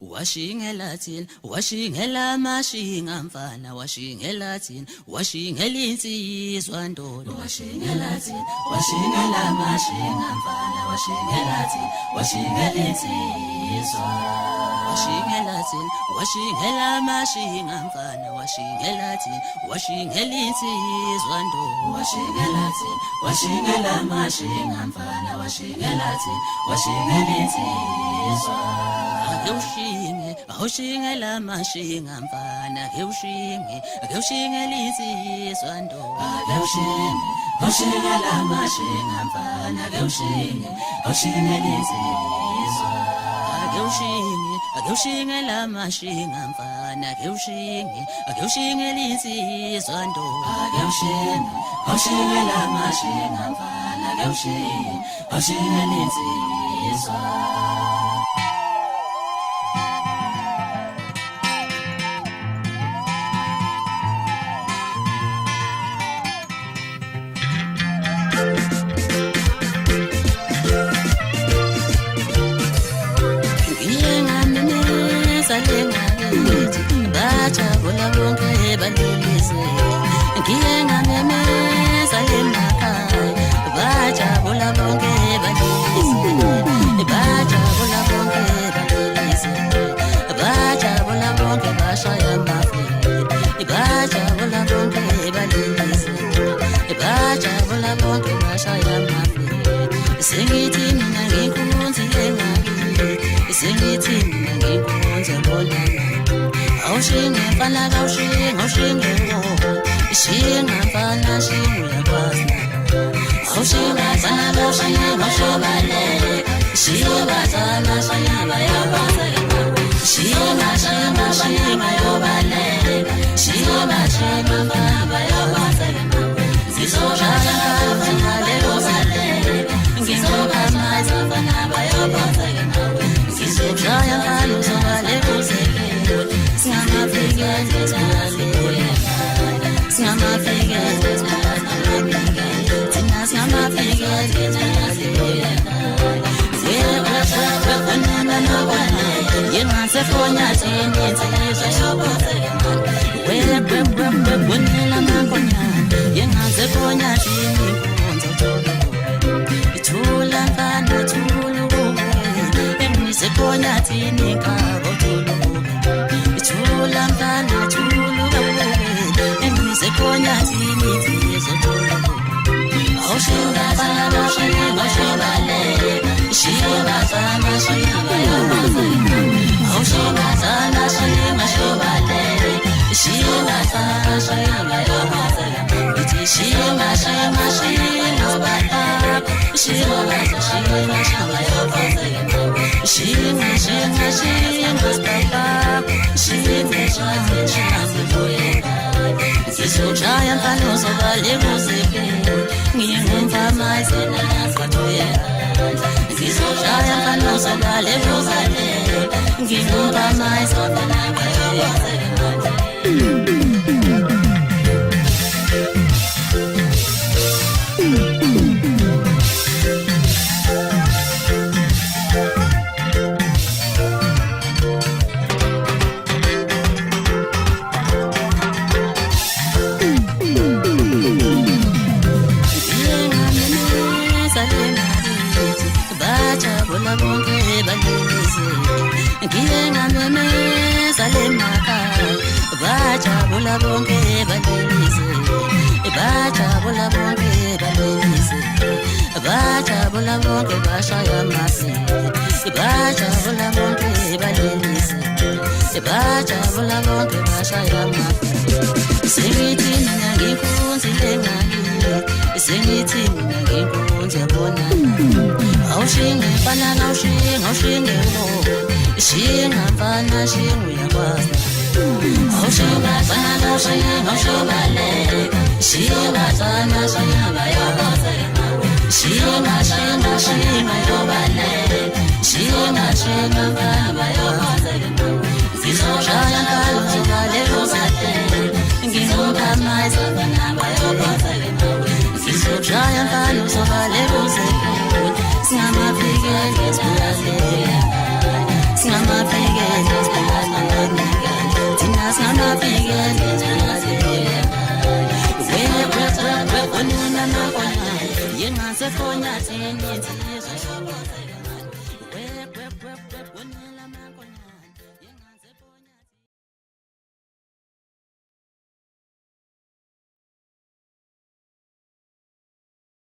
washingelatin washingela mashinga mfana washingelatin washingela insizwa ndolo washingelatin washingela mashinga mfana washingelatin washingela insizwa washingelatin washingela mashinga mfana washingelatin washingela insizwa ndolo washingelatin washingela mashinga mfana washingelatin washingela insizwa Ushinge la mashinga mfana ushinge linsizwa ndo ushinge la mashinga mfana ushinge linsizwa ushinge la mashinga mfana ushinge linsizwa ndo ushinge la mashinga mfana ushinge linsizwa Bajabula bonke balilise ngiyenga memeza lemakhaya bajabula bonke balilise bajabula bonke balilise bajabula bonke bashaya mafi bajabula bonke balilise bajabula bonke bashaya mafi sengithi mina nginkunzi engakile sengithi mina nginkunzi bonana Aushinge fana aushinge Shinga fana shinga kwasna Aushinga fana aushinge Shinga fana shinga yobale Shinga shinga yobale Shinga fana yobale Zisoja fana yobale Zisoja fana yobale Zisoja fana yobale Sama figures, sama figures, sama figures, Chula mfana chulu Sekonya tini tizotola Oshinga fana oshinga le Shiva fana shiva yobale Oshinga fana shiva le Shiva fana shiva yobale Iti shiva yobale Shiva yobale Soja fano so vale music ngiyumva mazena lakwatoya Soja fano so vale music ngiyumva mazena lakwatoya Ngiyenga memeza lemakhaya bajabula bonke balilise bajabula bonke balilise bajabula bonke bashaya masi bajabula bonke balilise bajabula bonke bashaya masi sengithi mina ngikunzi lengakile sengithi mina ngikunzi bonana Aushinge fana aushinge Shinga fana shinga kwasna Aushinga fana aushinga le Shiva fana shiva yobale Shiva yobale Shiva fana yobale Zisoja fana yobale Ngiyumva mazena yobale Zisoja fana yobale Sama figures, Sana begin when you na na konya yenga se konya tini